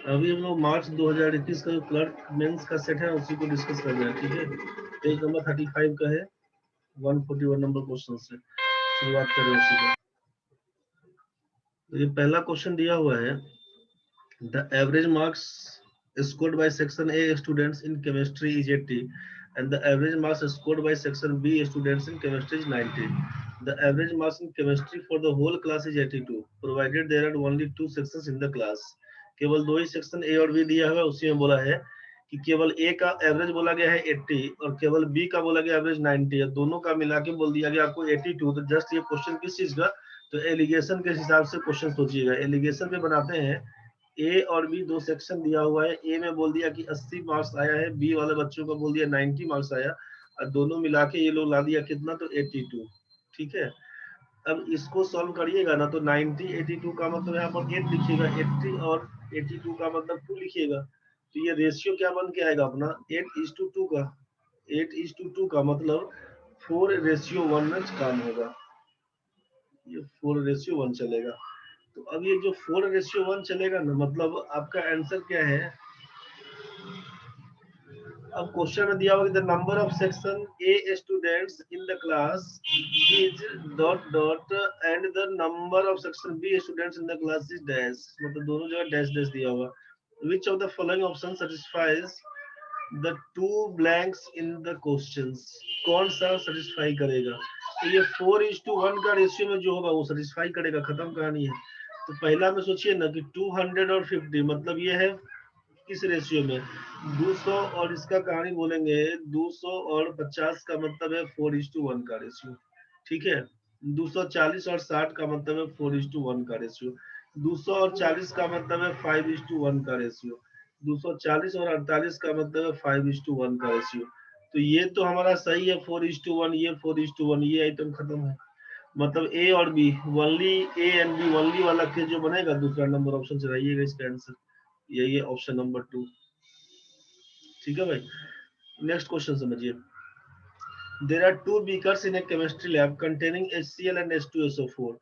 अभी हम लोग मार्च 2021 का जो क्लर्क मेंस का सेट है उसी को डिस्कस कर रहे हैं, ठीक है। पेज नंबर 35 का है, 141 नंबर क्वेश्चन से शुरुआत करें उसी का। तो ये पहला क्वेश्चन दिया हुआ है, the average marks scored by section A students in chemistry is 80 and the average marks scored by section B students in chemistry is 90. The average marks in chemistry for the whole class is 82 provided there are only two sections in the class. केवल दो ही section A और B दिया हुआ है, उसी में बोला है कि केवल ए का एवरेज बोला गया है 80 और केवल बी का बोला गया एवरेज 90 है, दोनों का मिला के बोल दिया गया आपको 82। तो जस्ट ये क्वेश्चन किस चीज का, तो एलिगेशन के हिसाब से क्वेश्चन सोचिएगा। एलिगेशन पे बनाते हैं, ए और बी दो सेक्शन दिया हुआ है, ए में बोल दिया कि 80 मार्क्स आया है, बी वाले बच्चों को बोल दिया 90 मार्क्स आया, और दोनों मिला के ये लोग ला दिया कितना, तो 82। ठीक है, अब इसको सॉल्व करिएगा ना, तो 90 82 का मतलब यहाँ पर 8 लिखिएगा, 80 और 82 का मतलब 2 लिखिएगा। तो ये रेशियो क्या बन के आएगा अपना 8:2 का। 8:2 का मतलब 4:1 में काम होगा, ये 4:1 चलेगा। तो अब ये जो 4:1 चलेगा ना, मतलब आपका आंसर क्या है। अब क्वेश्चन में दिया हुआ the number of section A students in the class is dot dot and the number of section B students in the class is dash, मतलब दोनों जगह डैश डैश दिया हुआ। Which of the following option satisfies the two blanks in the questions, कौन सा satisfy करेगा। तो ये 4:1 का रेशियो में जो होगा वो सेटिस्फाई करेगा, खत्म कहानी है। तो पहला में सोचिए ना कि 200 और 50, मतलब ये है किस रेशियो में 200, और इसका कहानी बोलेंगे 200 और 50 का मतलब है 4:1 का रेशियो। ठीक है, 240 और 60 का मतलब है 4:1 का रेशियो। 200 और 40 का मतलब है 5:1 का रेशियो। 240 और 48 का मतलब है 5:1 का रेशियो। तो ये तो हमारा सही है 4:1, ये 4:1, ये आइटम खत्म है। मतलब ए और B only, A and B only वाला केस जो बनेगा दूसरा नंबर ऑप्शन से रहिएगा इसका आंसर, यही है ऑप्शन नंबर 2। ठीक है भाई, नेक्स्ट क्वेश्चन समझिए। There are two beakers in a chemistry lab containing HCl and H2SO4.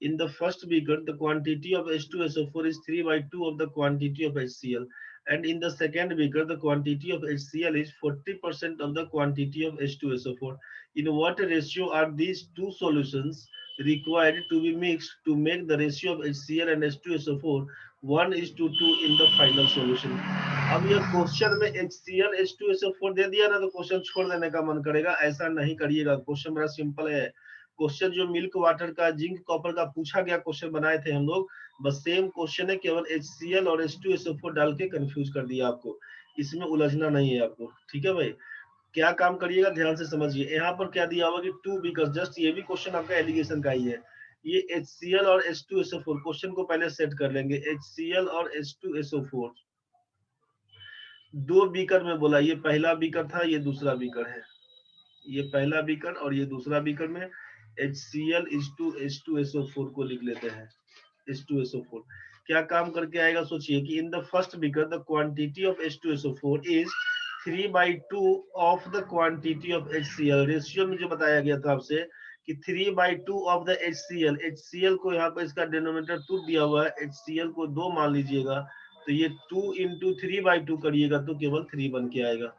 In the first beaker, the quantity of H2SO4 is 3 by 2 of the quantity of HCl. And in the second beaker, the quantity of HCl is 40% of the quantity of H2SO4. In what ratio are these two solutions required to be mixed to make the ratio of HCl and H2SO4 1:2 in the final solution? अब ये question में HCl H2SO4 दे दिया ना, तो question छोड़ देने का मन करेगा, ऐसा नहीं करिएगा। क्वेश्चन बड़ा सिंपल है। क्वेश्चन जो मिल्क वाटर का, जिंक कॉपर का पूछा गया क्वेश्चन बनाए थे हम लोग, बस सेम क्वेश्चन है, केवल HCl और H2SO4 डाल के कंफ्यूज कर दिया आपको, इसमें उलझना नहीं है आपको। ठीक है भाई, क्या काम करिएगा ध्यान से समझिए। यहाँ पर क्या दिया हुआ कि टू बीकर्स, जस्ट ये भी क्वेश्चन आपका एलिगेशन का ही है। ये HCl और H2SO4, क्वेश्चन को पहले सेट कर लेंगे। HCl और H2SO4 दो बीकर में बोला, ये पहला बीकर था, ये दूसरा बीकर है। ये पहला बीकर और ये दूसरा बीकर में HCl H2SO4 को लिख लेते हैं। H2SO4 क्या काम करके आएगा सोचिए कि in the first beaker the quantity of H2SO4 is 3/2 of the quantity of HCl। Ratio में जो बताया गया था आपसे कि 3/2 ऑफ द HCl, HCl को यहाँ पर इसका डिनोमिनेटर 2 दिया हुआ है, HCl को 2 मान लीजिएगा, तो ये 2 × 3/2 करिएगा तो केवल 3 बन के आएगा।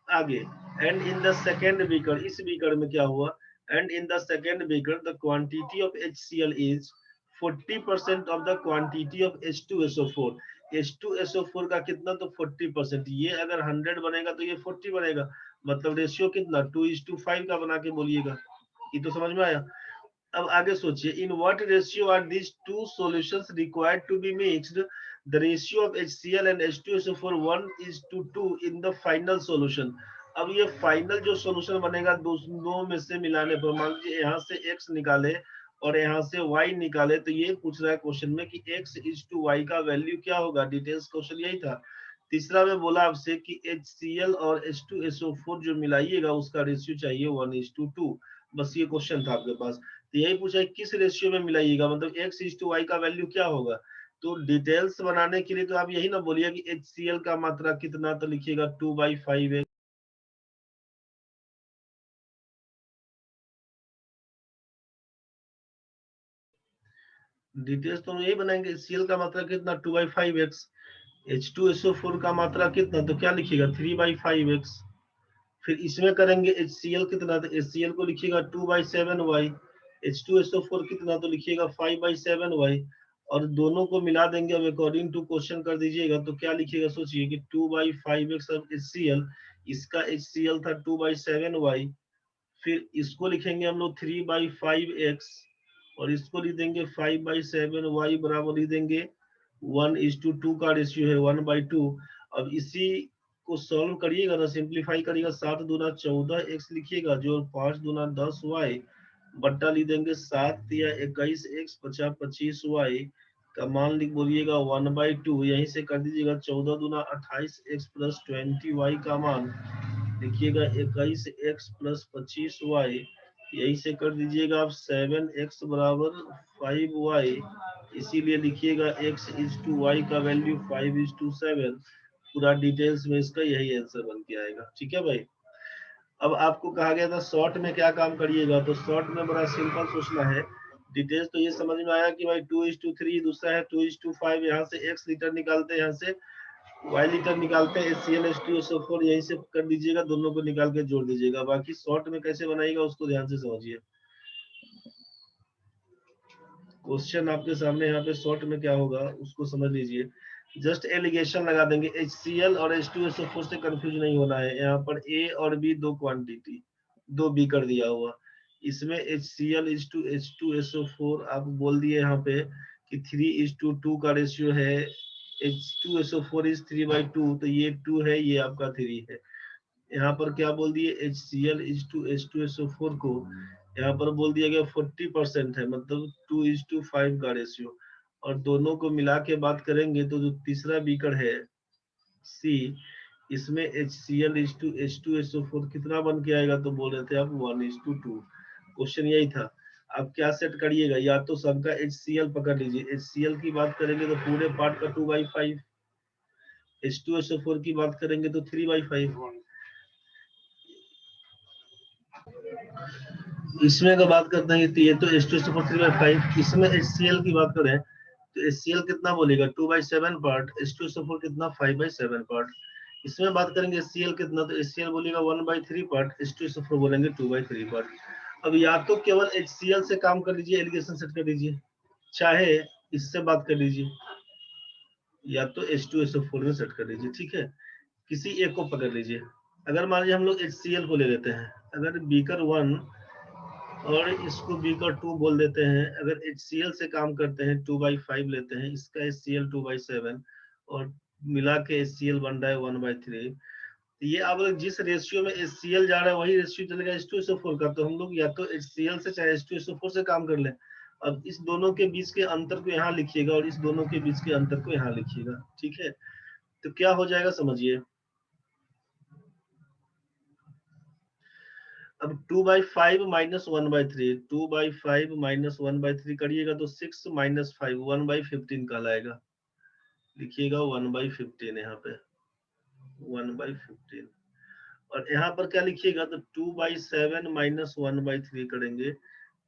आगे, and in the second beaker, इस बीकर में क्या हुआ, and in the second beaker the quantity of HCl is 40% of the quantity of H2SO4। H2SO4 का कितना, तो 40%। ये अगर 100 बनेगा तो ये 40 बनेगा, मतलब रेशियो कितना 2:5 का बना के बोलिएगा। ये तो समझ में आया। अब आगे सोचिए, in what ratio are these two solutions required to be mixed the ratio of HCl and H2SO4 1:2 in the final solution. अब ये फाइनल जो सॉल्यूशन बनेगा दोनों में से मिलाने पर, मान लीजिए यहाँ से x निकाले और यहाँ से y निकाले, तो ये पूछ रहा है क्वेश्चन में कि x:y का वैल्यू क्या होगा। डिटेल्स क्वेश्चन यही था। तीसरा में बोला आपसे कि HCl और H2SO4 जो मिलाइएगा उसका रेशियो चाहिए 1:2। बस ये क्वेश्चन था आपके पास। तो यही पूछा है किस रेशियो में मिलाइएगा, मतलब x:y का वैल्यू क्या होगा। तो डिटेल्स बनाने के लिए तो आप यही ना बोलिए कि HCl का मात्रा कितना, तो लिखिएगा 2/5 डिटेल्स तो हम यही बनाएंगे। HCl का मात्रा कितना 2/5x, H2SO4 का मात्रा कितना, तो क्या लिखिएगा 3/5x। फिर इसमें करेंगे HCl कितना, तो HCl को लिखिएगा 2/7y। H2SO4 कितना, तो लिखिएगा 5/7y। और दोनों को मिला देंगे अब अकॉर्डिंग टू क्वेश्चन कर दीजिएगा, तो क्या लिखिएगा सोचिए कि 2/5x ऑफ HCl, इसका HCl था 2/7y। फिर इसको लिखेंगे हम लोग 3/5x, और इसको लिख देंगे 5/7y बराबर लिख देंगे 1:2 का रेशियो है 1/2। अब इसी को सॉल्व करिएगा ना, सिंप्लीफाई करिएगा, 7 दूना 14x लिखिएगा, जो 5 दूना 10y बट्टा लिख देंगे 7 या 21x 50 25y का मान लिख बोलिएगा 1/2। यहीं से कर दीजिएगा 14 दूना 28x प्लस 20y का मान लिखिएगा 21x प्लस 25y। यही से कर दीजिएगा आप 7x बराबर 5y। इसीलिए लिखिएगा x इज टू वाई का वैल्यू 5:7। पूरा डिटेल्स में इसका यही आंसर बन के आएगा। ठीक है भाई। अब आपको कहा गया था शॉर्ट में क्या काम करिएगा, तो शॉर्ट में बड़ा सिंपल सोचना है। डिटेल्स तो ये समझ में आया कि भाई 2:3, दूसरा है 2:5। यहाँ से x लीटर निकालते हैं, यहाँ से y लीटर निकालते हैं। HCl H2SO4 यहीं से कर दीजिएगा, दोनों को निकाल के जोड़ दीजिएगा। बाकी शॉर्ट में कैसे बनाइएगा उसको ध्यान से समझिए। क्वेश्चन आपके सामने यहाँ पे शॉर्ट में क्या होगा उसको समझ लीजिए। जस्ट एलिगेशन लगा देंगे। HCl और H2SO4 से कंफ्यूज नहीं होना है। यहाँ पर A और B दो क्वांटिटी, दो बीकर दिया हुआ, इसमें HCl H2SO4 आप बोल दिए यहाँ पे कि 3:2 का रेशियो है। H2SO4 इज 3/2, तो ये 2 है, ये आपका 3 है। यहाँ पर क्या बोल दिए, HCl H2SO4 को यहाँ पर बोल दिया गया 40% है, मतलब 2:5 का रेशियो। और दोनों को मिला के बात करेंगे तो जो तीसरा बीकर है C, इसमें HCl H2SO4 कितना बन के आएगा, तो बोल रहे थे आप 1:2। क्वेश्चन यही था। आप क्या सेट करिएगा, या तो सबका HCl पकड़ लीजिए। HCl की बात करेंगे तो पूरे पार्ट का 2/5, H2SO4 की बात करेंगे तो 3/5। इसमें अगर बात करते हैं तो ये तो H2SO4 3/5। इसमें HCl की बात करें तो HCl कितना बोलेगा 2/7 पार्ट, H2SO4 कितना 5/7 पार्ट। इसमें बात करेंगे HCl कितना, तो HCl बोलेगा 1/3 पार्ट, H2SO4 बोलेंगे 2/3 पार्ट। अब या तो केवल HCl से काम कर लीजिए, एलिगेशन सेट कर लीजिए, चाहे इससे बात कर लीजिए, या तो H2SO4 में सेट कर लीजिए। ठीक है, किसी एक को पकड़ लीजिए। अगर मान लीजिए हम लोग HCl को ले लेते हैं, अगर बीकर 1 और इसको बीकर 2 बोल देते हैं। अगर HCl से काम करते हैं 2/5 लेते हैं, इसका HCl 2/7 और मिला के HCl बन रहा है 1/3। ये अब जिस रेशियो में HCl जा रहा है वही रेशियो चलेगा H2SO4 का, तो हम लोग या तो HCl से चाहे H2SO4 से काम कर लें। अब इस दोनों के बीच के अंतर को यहाँ लिखिएगा और इस दोनों के बीच के अंतर को यहाँ लिखिएगा। ठीक है, तो क्या हो जाएगा समझिए। अब 2/5 माइनस 1/3, 2/5 माइनस 1/3 करिएगा तो 6 माइनस 5 1/15 कहलाएगा। लिखिएगा 1/15 यहाँ पे 1/15। और यहाँ पर क्या लिखिएगा, तो 2/7 माइनस 1/3 करेंगे।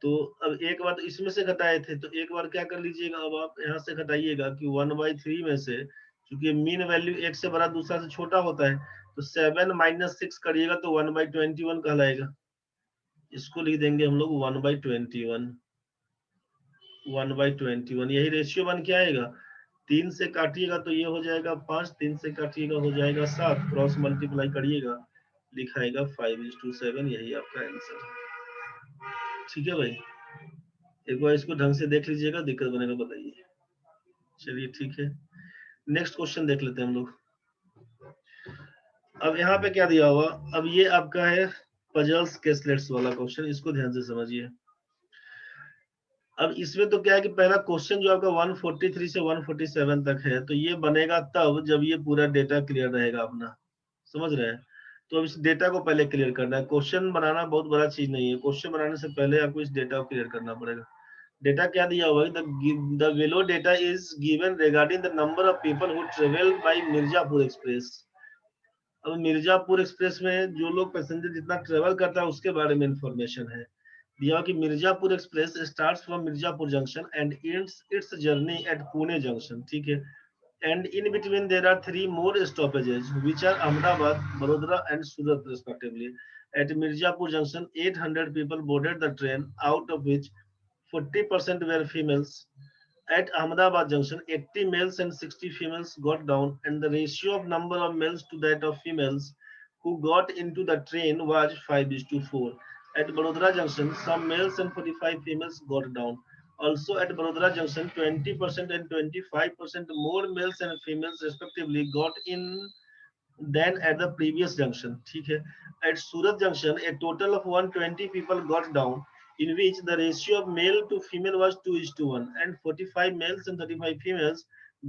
तो अब एक बार तो इसमें से घटाए थे, तो एक बार क्या कर लीजिएगा, अब आप यहाँ से घटाइएगा कि 1/3 में से, क्योंकि मीन वैल्यू एक से बड़ा दूसरा से छोटा होता है, तो 7 माइनस 6 करिएगा तो 1/21 कहलाएगा। इसको लिख देंगे हम लोग 1/21, 1/21। यही रेशियो बन के आएगा। 3 से काटिएगा तो ये हो जाएगा 5, 3 से काटिएगा हो जाएगा 7, क्रॉस मल्टीप्लाई करिएगा लिखाएगा 5:7। यही आपका आंसर है। ठीक है भाई, एक बार इसको ढंग से देख लीजिएगा, दिक्कत बनेगा बताइए। चलिए ठीक है, नेक्स्ट क्वेश्चन देख लेते हैं हम लोग। अब यहाँ पे क्या दिया हुआ, अब ये आपका है पजल्स केसलेट्स वाला क्वेश्चन, इसको ध्यान से समझिए। अब इसमें तो क्या है कि पहला क्वेश्चन जो आपका 143 से 147 तक है, तो ये बनेगा तब जब ये पूरा डेटा क्लियर रहेगा अपना। समझ रहे हैं, तो अब इस डेटा को पहले क्लियर करना है। क्वेश्चन बनाना बहुत बड़ा चीज नहीं है, क्वेश्चन बनाने से पहले आपको इस डेटा को क्लियर करना पड़ेगा। डेटा क्या दिया हुआ है, the below data is given regarding the number of people who travel by Mirzapur express. अब मिर्जापुर एक्सप्रेस में जो लोग पैसेंजर जितना ट्रेवल करता है उसके बारे में इंफॉर्मेशन है दिया कि Mirzapur express starts from Mirzapur junction and ends it's journey at Pune junction. ठीक है, and in between there are 3 more stoppages which are Ahmedabad, Barodara and Surat respectively. At Mirzapur junction 800 people boarded the train, out of which 40% were females. At Ahmedabad junction 80 males and 60 females got down, and the ratio of number of males to that of females who got into the train was 5:4. At Barodara junction some males and 45 females got down. Also at Barodara junction 20% and 25% more males and females respectively got in than at the previous junction. ठीक है. At Surat junction, a total of 120 people got down, in which the ratio of male to female was 2:1, and 45 males and 35 females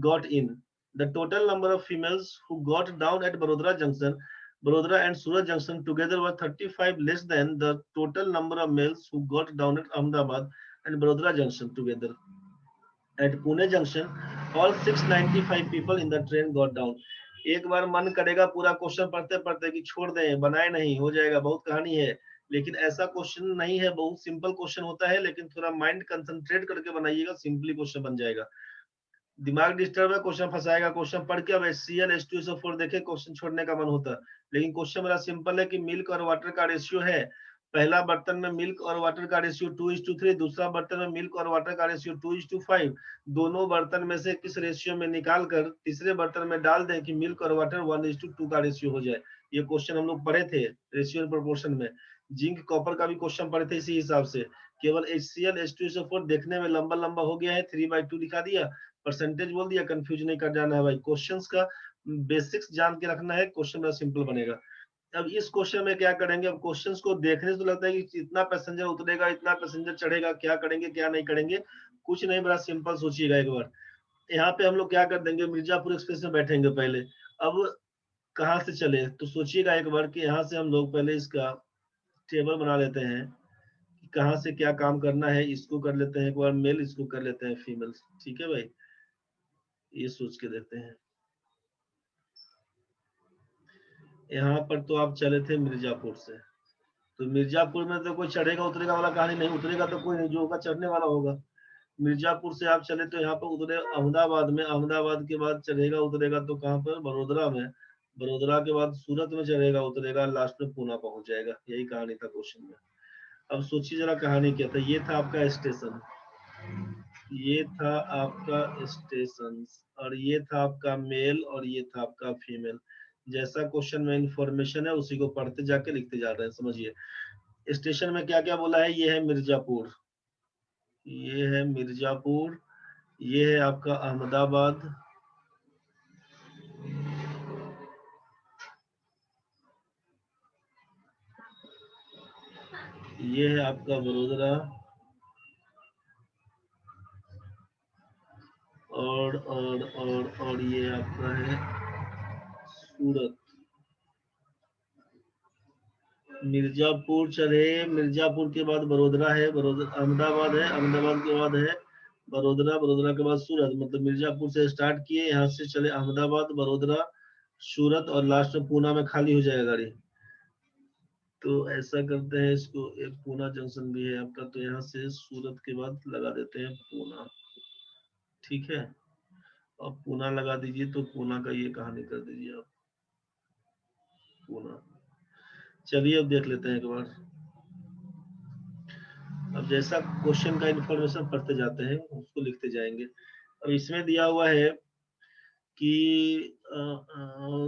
got in. The total number of females who got down at Barodara and Surat junction together was 35 less than the total number of males who got down at Ahmedabad and Barodara junction together. At Pune junction, all 695 people in the train got down. एक बार मन करेगा पूरा question पढ़ते पढ़ते कि छोड़ दें, बनाए नहीं, हो जाएगा, बहुत कहानी है, लेकिन ऐसा क्वेश्चन नहीं है, बहुत सिंपल क्वेश्चन होता है, लेकिन थोड़ा माइंड कंसंट्रेट करके बनाइएगा, सिंपली क्वेश्चन बन जाएगा. दिमाग डिस्टर्ब है, क्वेश्चन फंसाएगा, क्वेश्चन पढ़ के अब HCl H2SO4 देखे क्वेश्चन छोड़ने का मन होता, लेकिन क्वेश्चन मेरा सिंपल है कि मिल्क और वाटर का रेशियो है, पहला बर्तन में मिल्क और वाटर का रेशियो 2:3, दूसरा बर्तन में मिल्क और वाटर का रेशियो 2:5, दोनों बर्तन में से किस रेशियो में निकाल कर तीसरे बर्तन में डाल दें कि मिल्क और वाटर 1:2 का रेशियो हो जाए. ये क्वेश्चन हम लोग पढ़े थे रेशियो एंड प्रोपोर्शन में. जिंक कॉपर का भी क्वेश्चन पढ़े थे इसी हिसाब से. केवल HCl H2SO4 देखने में लंबा लंबा हो गया है, 3/2 दिखा दिया, परसेंटेज बोल दिया, कंफ्यूज नहीं कर जाना है भाई. क्वेश्चंस का बेसिक्स जान के रखना है, क्वेश्चन बड़ा सिंपल बनेगा. अब इस क्वेश्चन में क्या करेंगे, अब क्वेश्चंस को देखने से तो लगता है कि इतना पैसेंजर उतरेगा, इतना पैसेंजर चढ़ेगा, क्या करेंगे क्या नहीं करेंगे, कुछ नहीं, बड़ा सिंपल सोचिएगा एक बार. यहाँ पे हम लोग क्या कर देंगे, मिर्जापुर एक्सप्रेस में बैठेंगे पहले. अब कहाँ से चले, तो सोचिएगा एक बार कि यहाँ से हम लोग पहले इसका टेबल बना लेते हैं कि कहाँ से क्या काम करना है. इसको कर लेते हैं एक बार मेल, इसको कर लेते हैं फीमेल. ठीक है भाई, ये सोच के देखते हैं. यहाँ पर तो आप चले थे मिर्जापुर से, तो मिर्जापुर में तो कोई चढ़ेगा उतरेगा वाला कहानी नहीं, उतरेगा तो कोई नहीं, जो होगा चढ़ने वाला होगा. मिर्जापुर से आप चले तो यहाँ पर उतरे अहमदाबाद में, अहमदाबाद के बाद चढ़ेगा उतरेगा तो कहाँ पर, बड़ोदरा में, बड़ोदरा के बाद सूरत में चढ़ेगा उतरेगा, लास्ट में पूना पहुंच जाएगा. यही कहानी था क्वेश्चन में. अब सोचिए जरा कहानी क्या था. ये था आपका स्टेशन, ये था आपका स्टेशन, और ये था आपका मेल, और ये था आपका फीमेल. जैसा क्वेश्चन में इंफॉर्मेशन है उसी को पढ़ते जाके लिखते जा रहे हैं. समझिए स्टेशन में क्या क्या बोला है. ये है मिर्जापुर, ये है मिर्जापुर, ये है आपका अहमदाबाद, ये है आपका बड़ोदरा, और ये आपका है सूरत. मिर्जापुर चढ़े, मिर्जापुर के बाद बड़ोदरा है, बड़ोदरा अहमदाबाद है, अहमदाबाद के बाद है बड़ोदरा, बड़ोदरा के बाद सूरत. मतलब मिर्जापुर से स्टार्ट किए, यहाँ से चले अहमदाबाद, बड़ोदरा, सूरत, और लास्ट में पूना में खाली हो जाएगा गाड़ी. तो ऐसा करते हैं, इसको एक पूना जंक्शन भी है आपका, तो यहाँ से सूरत के बाद लगा देते हैं पूना. ठीक है, अब पूना लगा दीजिए, तो पूना का ये कहानी कर दीजिए आप, पूना. चलिए अब देख लेते हैं एक बार. अब जैसा क्वेश्चन का इंफॉर्मेशन पढ़ते जाते हैं उसको लिखते जाएंगे. अब इसमें दिया हुआ है कि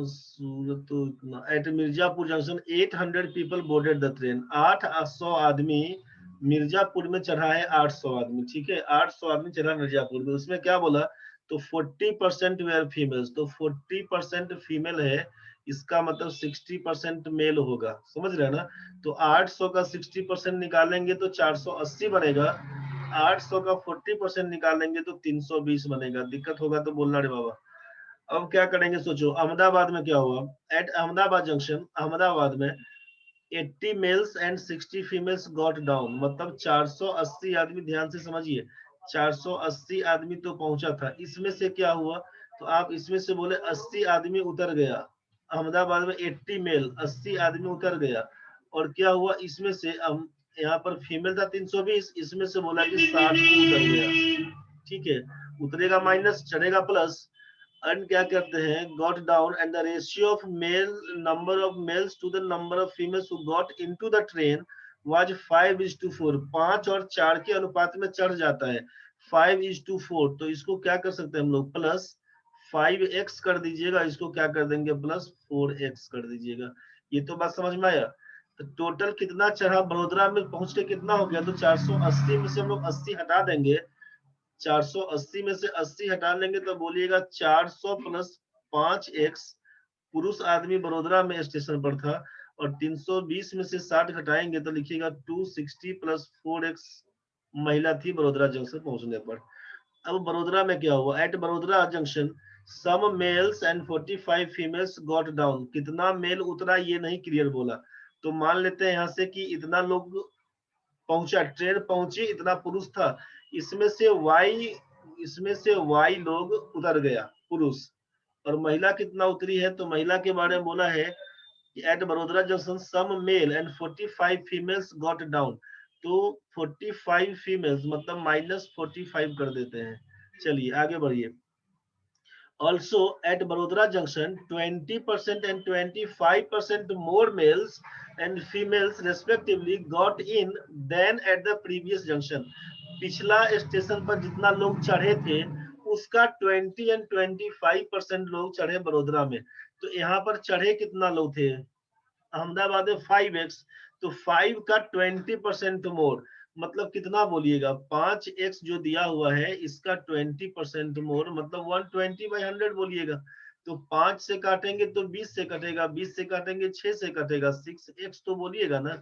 सूरत तो इतना, at Mirzapur junction 800 people boarded the train. 800 आदमी मिर्जापुर में चढ़ा है, 800 आदमी. ठीक है, 800 आदमी चढ़ा मिर्जापुर में. उसमें क्या बोला, तो 40% वेयर फीमेल्स, तो 40% फीमेल है, इसका मतलब 60% मेल होगा. समझ रहे हैं ना. तो 800 का 60% निकालेंगे तो 480 बनेगा, 800 का 40% निकालेंगे तो 320 बनेगा. दिक्कत होगा तो बोलना रे बाबा. अब क्या करेंगे सोचो, अहमदाबाद में क्या हुआ. एट अहमदाबाद जंक्शन, अहमदाबाद में 80 mails and 60 females got down, मतलब 480 आदमी, ध्यान से समझिए, 480 आदमी तो पहुंचा था. इसमें से क्या हुआ, तो आप इसमें से बोले 80 आदमी उतर गया. अहमदाबाद में 80 मेल, 80 आदमी उतर गया, और क्या हुआ इसमें से, यहाँ पर फीमेल था 320, इसमें से बोला कि 60 उतर गया. ठीक है, उतरेगा माइनस, चढ़ेगा प्लस. एंड क्या करते हैं, got down and the ratio of male number of males to the number of females who got into the train was 5:4। 5 और 4 के अनुपात में चढ़ जाता है 5:4। तो इसको क्या कर सकते हैं हम लोग, प्लस 5x कर दीजिएगा, इसको क्या कर देंगे, प्लस 4x कर दीजिएगा। ये तो बात समझ में आया। तो टोटल कितना चढ़ा, बड़ोदरा में पहुंच के कितना हो गया, तो 480 में से हम लोग 80 हटा देंगे, 480 में से 80 हटा लेंगे तो बोलिएगा 400 प्लस 5x। पुरुष आदमी बड़ोदरा में स्टेशन पर था। और 320 में से 60 घटाएंगे तो लिखिएगा 260 प्लस 4x महिला थी बड़ोदरा जंक्शन पहुंचने पर। अब बड़ोदरा में क्या हुआ, at Vadodara junction some males and 45 females got down. कितना मेल उतरा ये नहीं क्लियर बोला, तो मान लेते हैं यहाँ से कि इतना लोग पहुंचा, ट्रेन पहुंची, इतना पुरुष था, इसमें से वाई लोग उतर गया पुरुष, और महिला कितना उतरी है, तो महिला के बारे में बोला है कि at Vadodara junction some male and 45 females got down. तो 45 फीमेल्स मतलब -45 कर देते हैं। चलिए आगे बढ़िए। Also at Barodara Junction, 20% and 25% more males and females respectively got in than at the previous junction. पिछला स्टेशन पर जितना लोग चढ़े थे उसका 20 एंड 25% लोग चढ़े बड़ोदरा में। तो यहाँ पर चढ़े कितना लोग थे, अहमदाबाद में 5x, तो 5 का 20% मोर मतलब कितना बोलिएगा, 5x जो दिया हुआ है इसका 20% मोर मतलब 120/100 बोलिएगा। तो 5 से काटेंगे तो 20 से कटेगा, 20 से काटेंगे 6 से कटेगा, 6x तो बोलिएगा ना।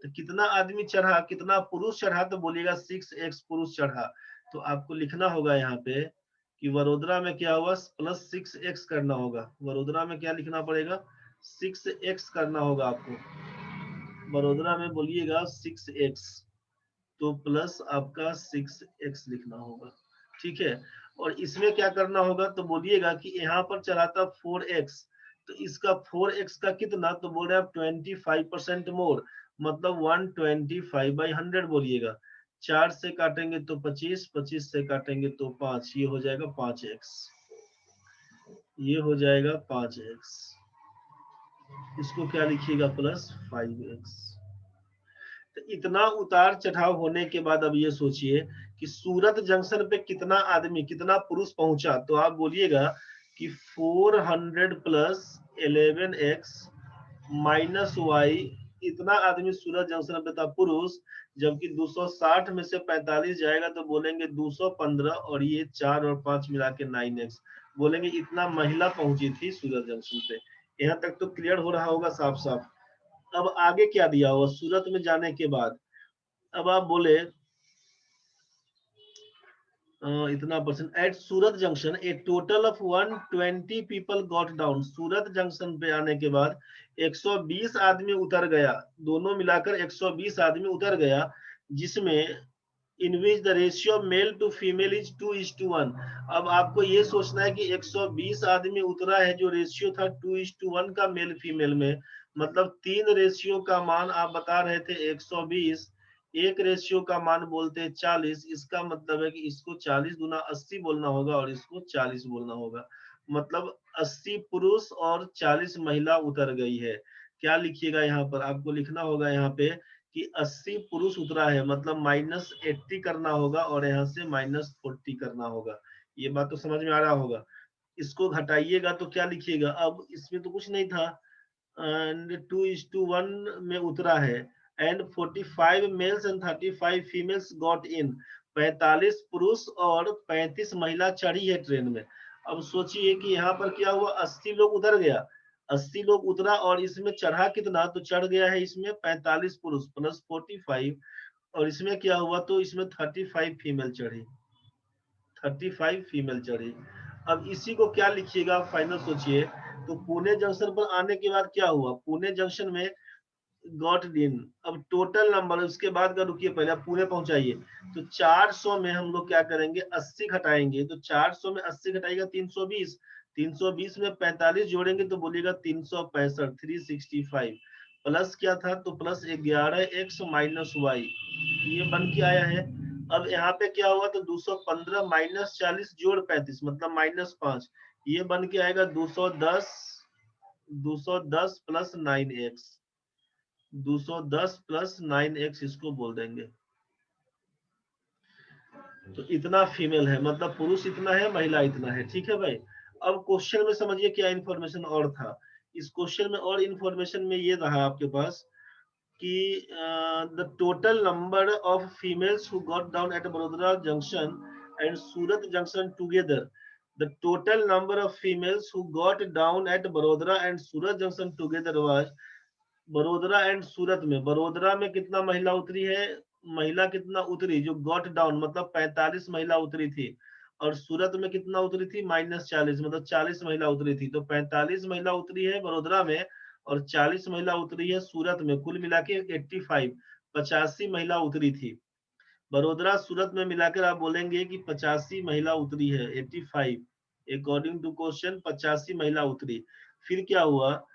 तो कितना आदमी चढ़ा, कितना पुरुष चढ़ा, तो बोलिएगा 6x पुरुष चढ़ा। तो आपको लिखना होगा यहाँ पे कि वडोदरा में क्या हुआ, प्लस 6x करना होगा। वडोदरा में क्या लिखना पड़ेगा, 6x करना होगा आपको। बड़ोदरा में बोलिएगा 6x, तो प्लस आपका 6x लिखना होगा, ठीक है। और इसमें क्या करना होगा, तो बोलिएगा कि यहाँ पर चला था 4x, तो इसका 4x का कितना, तो बोल रहे हैं आप 25% मोर मतलब 125/100 बोलिएगा। 4 से काटेंगे तो 25, 25 से काटेंगे तो 5, ये हो जाएगा 5x, ये हो जाएगा 5x। इसको क्या लिखिएगा, प्लस 5x। तो इतना उतार चढ़ाव होने के बाद अब ये सोचिए कि सूरत जंक्शन पे कितना आदमी, कितना पुरुष पहुंचा, तो आप बोलिएगा कि 400 प्लस 11x माइनस वाई, इतना आदमी सूरत जंक्शन पे था पुरुष, जबकि 260 में से 45 जाएगा तो बोलेंगे 215, और ये 4 और 5 मिला के 9x, बोलेंगे इतना महिला पहुंची थी सूरत जंक्शन पे। यहाँ तक तो क्लियर हो रहा होगा साफ साफ। अब आगे क्या दिया हुआ, सूरत में जाने के बाद अब आप बोले इतना percent at Surat junction a total of 120 people got down. Surat junction पे आने के बाद 120 आदमी उतर गया, दोनों मिलाकर 120 आदमी उतर गया, जिसमें in which the ratio of male to female is 2:1। अब आपको ये सोचना है कि 120 आदमी उतरा है, जो रेशियो था 2:1 का मेल फीमेल में, मतलब 3 रेशियो का मान आप बता रहे थे 120, एक रेशियो का मान बोलते हैं 40। इसका मतलब है कि इसको 40 गुना 80 बोलना होगा और इसको 40 बोलना होगा, मतलब 80 पुरुष और 40 महिला उतर गई है। क्या लिखिएगा यहाँ पर, आपको लिखना होगा यहाँ पे कि 80 पुरुष उतरा है, मतलब -80 करना होगा और यहाँ से -40 करना होगा। ये बात तो समझ में आ रहा होगा। इसको घटाइएगा तो क्या लिखिएगा, अब इसमें तो कुछ नहीं था, एंड 2:1 में उतरा है, and 45 mails and 35 females got in. 45 पुरुष और 35 महिला चढ़ी है ट्रेन में। अब सोचिए कि यहाँ पर क्या हुआ, 80 लोग उतर गया, 80 लोग उतरा और इसमें चढ़ा कितना, तो चढ़ गया है इसमें 45 पुरुष प्लस 45, और इसमें क्या हुआ, तो इसमें 35 फीमेल चढ़ी, 35 फीमेल चढ़ी। अब इसी को क्या लिखिएगा फाइनल सोचिए। तो पुणे जंक्शन पर आने के बाद क्या हुआ, पुणे जंक्शन में गॉट इन, अब टोटल नंबर, उसके बाद का रुकिए पहले आप पुणे पहुंचाइए। तो 400 में हम लोग क्या करेंगे, 80 घटाएंगे, तो 400 में 80 घटाएगा 320, 320 में 45 जोड़ेंगे तो बोलिएगा 365, 365 प्लस क्या था, तो प्लस 11x माइनस वाई, ये बन के आया है। अब यहाँ पे क्या हुआ, तो 215 -40 जोड़ 35 मतलब -5, ये बन के आएगा 210 प्लस 9x, 210 प्लस 9x इसको बोल देंगे। तो इतना फीमेल है, मतलब पुरुष इतना है, महिला इतना है। ठीक है भाई। अब क्वेश्चन में समझिए क्या इंफॉर्मेशन और था। इस क्वेश्चन में और इंफॉर्मेशन में ये रहा आपके पास कि the total number of females who got down at Vadodara junction and Surat junction together, the total number of females who got down at Vadodara and Surat junction together was, Vadodara and Surat में, बड़ोदरा में कितना महिला उतरी है, महिला कितना उतरी जो गॉट डाउन मतलब 45 महिला उतरी थी, और सूरत में कितना उतरी थी -40 मतलब 40 महिला उतरी थी। तो 45 महिला उतरी है बड़ोदरा में और 40 महिला उतरी है सूरत में, कुल मिला के 85 85 महिला उतरी थी। बड़ोदरा सूरत में मिलाकर आप बोलेंगे कि 85 महिला उतरी है, 85 अकॉर्डिंग टू क्वेश्चन 85 महिला उतरी। फिर क्या हुआ,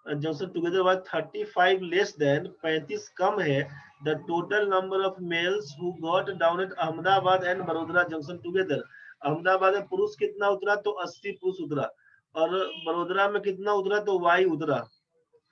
junction together was 35 less than, 35 कम है, the total number of males who got down at Ahmedabad and बड़ोदरा जंक्शन टुगेदर। अहमदाबाद में पुरुष कितना उतरा, तो 80 पुरुष उतरा, और बड़ोदरा में कितना उतरा, तो वाई उतरा।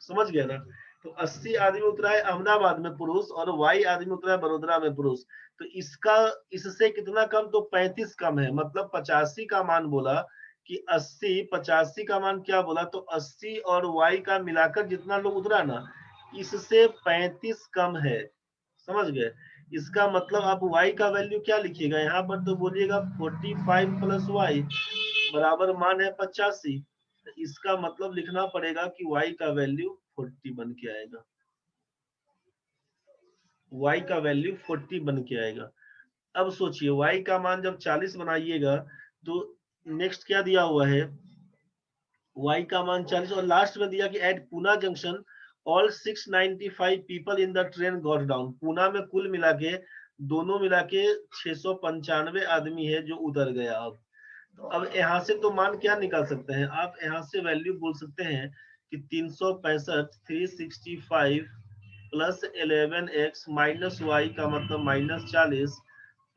समझ गया ना। तो 80 आदमी उतरा है अहमदाबाद में पुरुष, और वाई आदमी उतरा है बड़ोदरा में पुरुष। तो इसका इससे कितना कम, तो 35 कम है, मतलब 85 का मान बोला कि 80, 85 का मान क्या बोला, तो 80 और वाई का मिलाकर जितना लोग उतरा ना, इससे 35 कम है। समझ गए। इसका मतलब आप y का वैल्यू क्या लिखिएगा यहाँ पर, तो बोलिएगा 45 प्लस वाई बराबर मान है 85। इसका मतलब लिखना पड़ेगा कि y का वैल्यू 40 बन के आएगा, y का वैल्यू 40 बन के आएगा। अब सोचिए y का मान जब 40 बनाइएगा तो नेक्स्ट क्या दिया हुआ है, y का मान 40, और लास्ट में दिया कि at Poona junction all 695 people in the train got down. Poona में कुल मिला के, दोनों मिला के 695 आदमी है जो उतर गया। अब यहाँ से तो मान क्या निकाल सकते हैं आप, यहाँ से वैल्यू बोल सकते हैं कि 365 365 प्लस 11x माइनस वाई का मतलब -40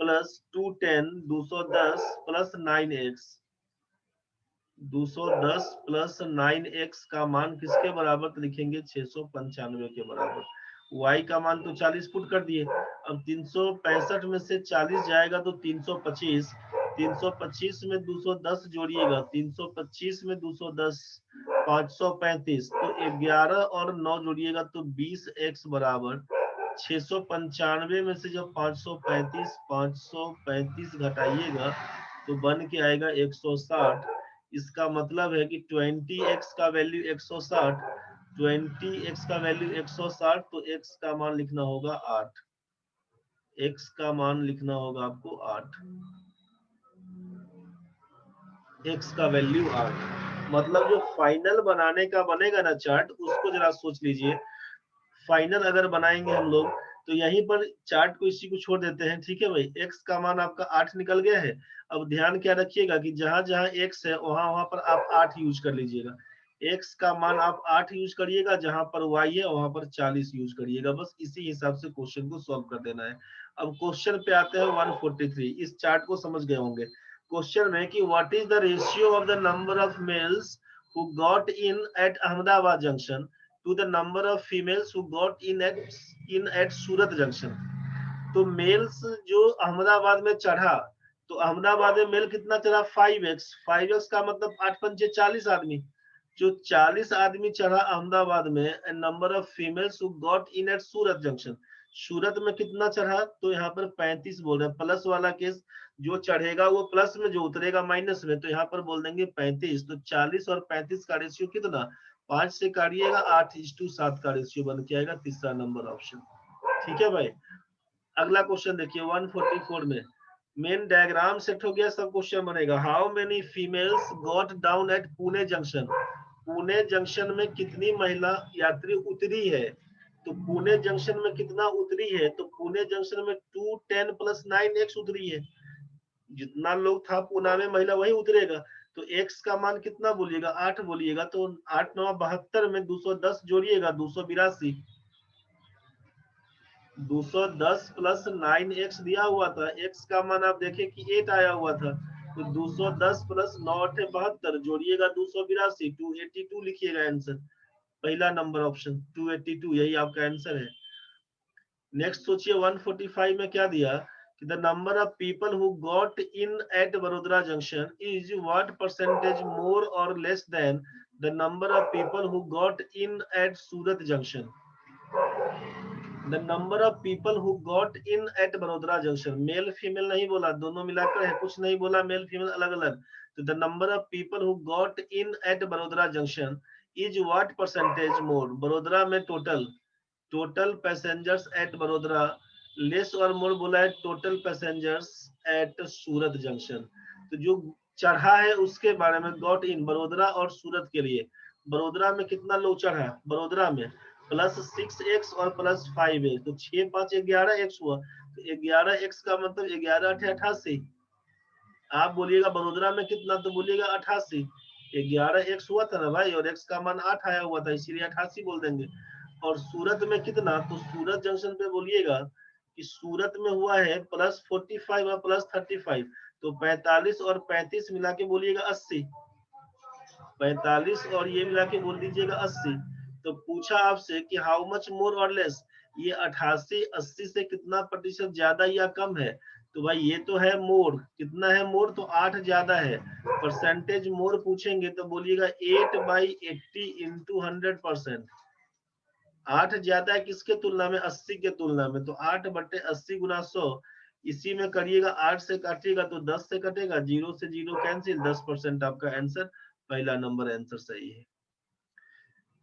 plus 210 210 plus 9x, 210 plus 9x का मान किसके बराबर, तो लिखेंगे 695 के बराबर। y का मान तो 40 पुट कर दिए। अब 365 में से 40 जाएगा तो 325, 325 में 210 जोड़िएगा, 325 में 210 535, तो 11 और 9 जोड़िएगा तो 20x बराबर 695 में से जब 535 घटाइएगा तो बन के आएगा 160। इसका मतलब है कि 20x का वैल्यू 160, 20x का वैल्यू 160, तो x का मान लिखना होगा 8, x का मान लिखना होगा आपको 8, x का वैल्यू 8। मतलब जो फाइनल बनाने का बनेगा ना चार्ट, उसको जरा सोच लीजिए। फाइनल अगर बनाएंगे हम लोग तो यहीं पर चार्ट को इसी को छोड़ देते हैं। ठीक है भाई, x का मान आपका 8 निकल गया है। अब ध्यान क्या रखिएगा कि जहां जहां x है वहां वहां पर आप 8 यूज कर लीजिएगा। x का मान आप 8 यूज करिएगा, जहां पर y है वहां पर 40 यूज करिएगा। बस इसी हिसाब से क्वेश्चन को सॉल्व कर देना है। अब क्वेश्चन पे आते हैं 143। इस चार्ट को समझ गए होंगे। क्वेश्चन में कि what is the ratio of the number of males who got in at Ahmedabad junction to the number of females who got in at Surat junction. तो मेल्स जो अहमदाबाद में चढ़ा, तो अहमदाबाद में मेल कितना चढ़ा 5x, 5x का मतलब 8 पंचे 40 आदमी। जो 40 आदमी चढ़ा अहमदाबाद में, number of females who got in at Surat junction, Surat में कितना चढ़ा, तो यहाँ पर 35 बोल रहे हैं। प्लस वाला केस, जो चढ़ेगा वो प्लस में, जो उतरेगा माइनस में, तो यहाँ पर बोल देंगे 35। तो 40 और 35 का रेशियो कितना, 5 से काटिएगा 8:7 का रेशियो बन के आएगा, तीसरा नंबर ऑप्शन। ठीक है भाई। अगला क्वेश्चन देखिए 144 में मेन डायग्राम सेट हो गया, सब क्वेश्चन बनेगा। How many females got down at Pune junction, Pune junction में कितनी महिला यात्री उतरी है। तो पुणे जंक्शन में कितना उतरी है, तो पुणे जंक्शन में 210 प्लस 9x उतरी है। जितना लोग था पुणे में महिला वही उतरेगा। तो x का मान कितना बोलिएगा, 8 बोलिएगा। तो 8 9 72 में 210 जोड़िएगा 282, 210 प्लस 9x दिया हुआ था, x का मान आप देखें कि 8 आया हुआ था। तो 210 प्लस 9 जोड़िएगा 282, 282 लिखिएगा आंसर, पहला नंबर ऑप्शन 282, यही आपका आंसर है। नेक्स्ट सोचिए 145 में क्या दिया कि the number of people who got in at Vadodara junction is what percentage more और less than the number of people who got in at Surat junction. The number of people who got in at Vadodara junction, male female नहीं बोला, दोनों मिलाकर है, कुछ नहीं बोला male female अलग अलग। तो the number of people who got in at Vadodara junction is what percentage more, Vadodara में total passengers at Vadodara, less और मोर बोला है total passengers at Surat junction. तो जो चढ़ा है उसके बारे में, गॉट इन बड़ोदरा और सूरत के लिए, बड़ोदरा में कितना लोग चढ़ा, बड़ोदरा में +6x और +5x, तो 6 5 11x हुआ। तो 11x का मतलब 11 8 88, आप बोलिएगा बड़ोदरा में कितना, तो बोलिएगा 88, 11x हुआ था ना भाई, और x का मान 8 आया हुआ था, इसीलिए 88 बोल देंगे। और सूरत में कितना, तो सूरत जंक्शन पे बोलिएगा कि सूरत में हुआ है +45 और +35, तो 45 और 35 मिला के बोलिएगा 80, 45 और ये मिला के बोल दीजिएगा 80। तो पूछा आपसे कि हाउ मच मोर और लेस, ये 88 80 से कितना प्रतिशत ज्यादा या कम है, तो भाई ये तो है मोर, कितना है मोर, तो 8 ज्यादा है। परसेंटेज मोर पूछेंगे तो बोलिएगा 8/80 इंटू 100%, 8 ज्यादा है किसके तुलना में, 80 के तुलना में, तो 8/80 गुना 100, इसी में करिएगा, 8 से काटिएगा तो 10 से कटेगा, 0 से 0 कैंसिल, 10% आपका आंसर, पहला नंबर आंसर सही है।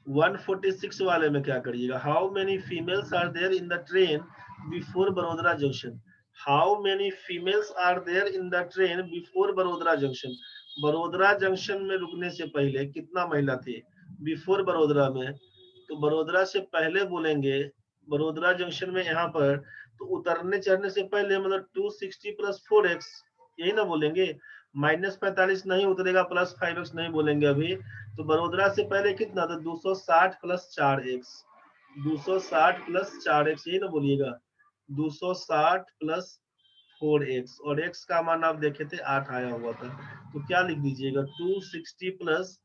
146 वाले में क्या करिएगा, how many females are there in the train before बड़ोदरा junction, how many females are there in the train before बड़ोदरा जंक्शन, बड़ोदरा जंक्शन में रुकने से पहले कितना महिला थी, बिफोर बड़ोदरा में, तो बड़ोदरा से पहले बोलेंगे, बड़ोदरा जंक्शन में यहाँ पर, तो उतरने चढ़ने से पहले मतलब 260 + 4x, यही ना बोलेंगे, -45 नहीं उतरेगा, +5x नहीं बोलेंगे अभी। तो बड़ोदरा से पहले कितना था, 260 + 4x, 260 + 4x, यही ना बोलिएगा, 260 + 4x, और x का मान आप देखे थे 8 आया हुआ था, तो क्या लिख दीजिएगा, 260 +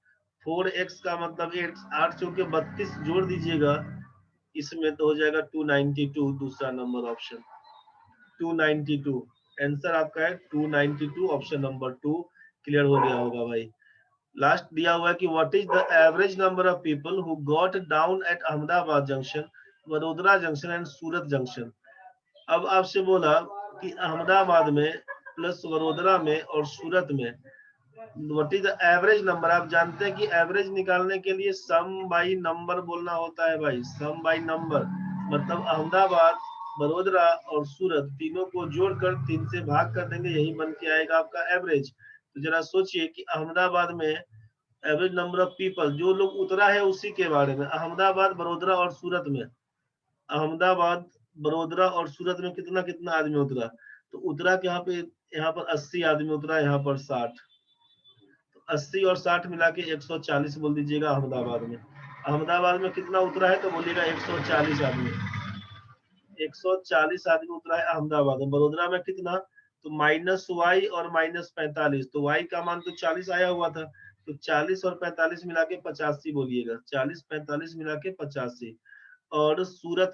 4x का मतलब 8 चौके 32 जोड़ दीजिएगा, इसमें तो हो जाएगा 292, दूसरा नंबर ऑप्शन 292, आंसर आपका है 292, ऑप्शन नंबर 2 क्लियर हो गया होगा भाई। लास्ट दिया हुआ है कि what is the average number of people who got down at Ahmedabad junction, Vadodara junction and Surat junction. अब आपसे बोला कि अहमदाबाद में प्लस वडोदरा में और सूरत में what is the average number, आप जानते हैं कि एवरेज निकालने के लिए सम बाई नंबर बोलना होता है भाई, सम बाई नंबर, मतलब अहमदाबाद बड़ोदरा और सूरत तीनों को जोड़कर 3 से भाग कर देंगे, यही बन के आएगा आपका एवरेज। तो जरा सोचिए कि अहमदाबाद में एवरेज नंबर ऑफ पीपल, जो लोग उतरा है उसी के बारे में, अहमदाबाद बड़ोदरा और सूरत में, अहमदाबाद बड़ोदरा और सूरत में कितना कितना आदमी उतरा, तो उतरा के यहाँ पर 80 आदमी उतरा, यहाँ पर 60, 80 और 60 मिला के 140 बोल दीजिएगा अहमदाबाद में। अहमदाबाद में कितना उतरा है तो बोलिएगा 140 आदमी, 140 आदमी उतरा है अहमदाबाद में। बड़ोदरा में कितना, तो -y और -45, तो y का मान तो 40 आया हुआ था, तो 40 और 45 मिला के 85 बोलिएगा, 40 45 मिला के 85। और सूरत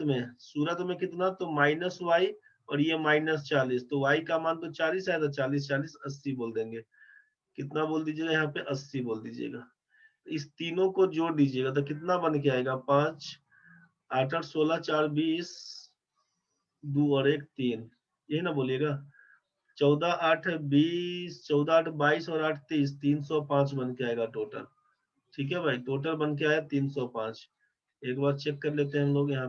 में कितना, तो -y और ये -40, तो y का मान तो 40 है, तो 40 40 80 बोल देंगे, कितना बोल दीजिएगा यहाँ पे 80 बोल दीजिएगा। इस तीनों को जोड़ दीजिएगा तो कितना बन के आएगा, 5 8 8 16 4 20 2 और 1 3, यही ना बोलिएगा, 14 8 20 14 8 22 और 8 30, 305 बन के आएगा टोटल। ठीक है भाई, टोटल बन के आया 305। एक बार चेक कर लेते हैं हम लोग, यहाँ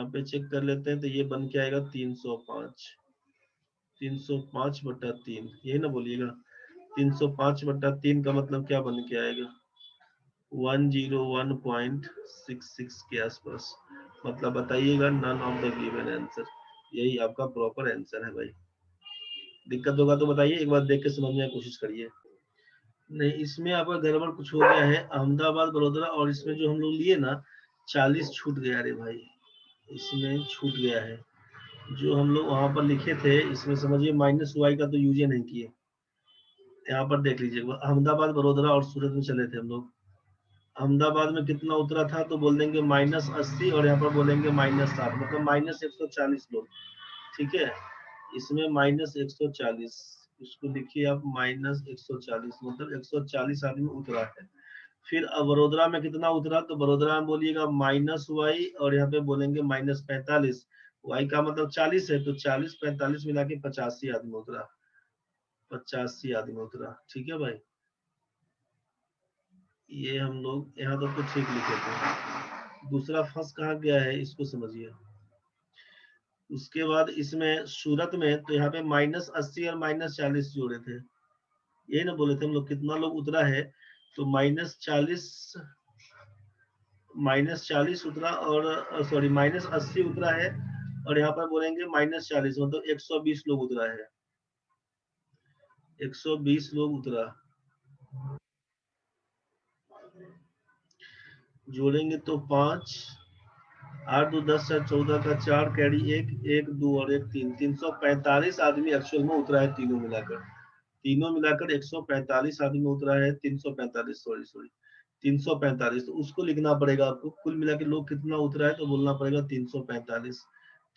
पे चेक कर लेते हैं, तो ये बन के आएगा 305, 305/3, यही ना बोलिएगा, 305/3 का मतलब क्या बन के आएगा, 101.66 के आसपास, मतलब बताइएगा none of the given answer, यही आपका प्रॉपर आंसर है भाई। दिक्कत होगा तो बताइए, एक बार देख के समझने की कोशिश करिए। नहीं, इसमें आपका गड़बड़ कुछ हो गया है, अहमदाबाद बड़ोदरा, और इसमें जो हम लोग लिए ना 40 छूट गया रे भाई, इसमें छूट गया है, जो हम लोग वहां पर लिखे थे, इसमें समझिए -y का तो यूज ही नहीं किए। यहाँ पर देख लीजिए, अहमदाबाद, बड़ोदरा और सूरत में चले थे हम लोग। अहमदाबाद में कितना उतरा था तो बोल देंगे -80, और यहाँ पर बोलेंगे -60, मतलब -140 लोग। ठीक है, इसमें -140, इसको लिखिए आप -140, मतलब 140 आदमी उतरा है। फिर अब वडोदरा में कितना उतरा तो वडोदरा में बोलिएगा -y, और यहाँ पे बोलेंगे -45। y का मतलब 40 है, तो 40 45 मिला के 85 आदमी उतरा, 85 आदमी उतरा। ठीक है भाई, ये हम लोग यहाँ तक तो ठीक लिखे थे। दूसरा फंस कहाँ गया है इसको समझिए। उसके बाद इसमें सूरत में तो यहाँ पे -80 और -40 जोड़े थे, यही ना बोले थे हम लोग, कितना लोग उतरा है तो -40 उतरा, और सॉरी -80 उतरा है, और यहाँ पर बोलेंगे -40, मतलब 120 लोग उतरा है, 120 लोग उतरा। जोड़ेंगे तो 5, 8 2 10 4 14 का 4 कैरी 1 1 2 और 1 3, 345 आदमी एक्चुअल में उतरा है, तीनों मिलाकर 145 आदमी उतरा है, 345, सॉरी सॉरी 345, तो उसको लिखना पड़ेगा आपको, कुल मिला के लोग कितना उतरा है तो बोलना पड़ेगा 345।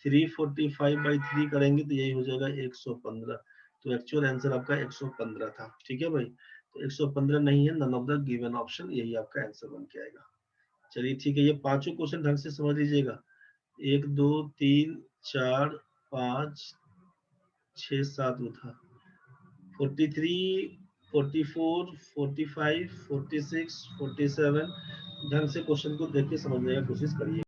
345/3 करेंगे तो यही हो जाएगा 115। तो एक्चुअल आंसर आपका 115 था। ठीक है भाई, तो 115 नहीं है, none of the given option, यही आपका आंसर बन के आएगा। चलिए ठीक है, ये पांचों क्वेश्चन ढंग से समझ लीजिएगा। 1 2 3 4 5 6 7 था, 43 44 45 46 47, ढंग से क्वेश्चन को देख के समझने की कोशिश करिए।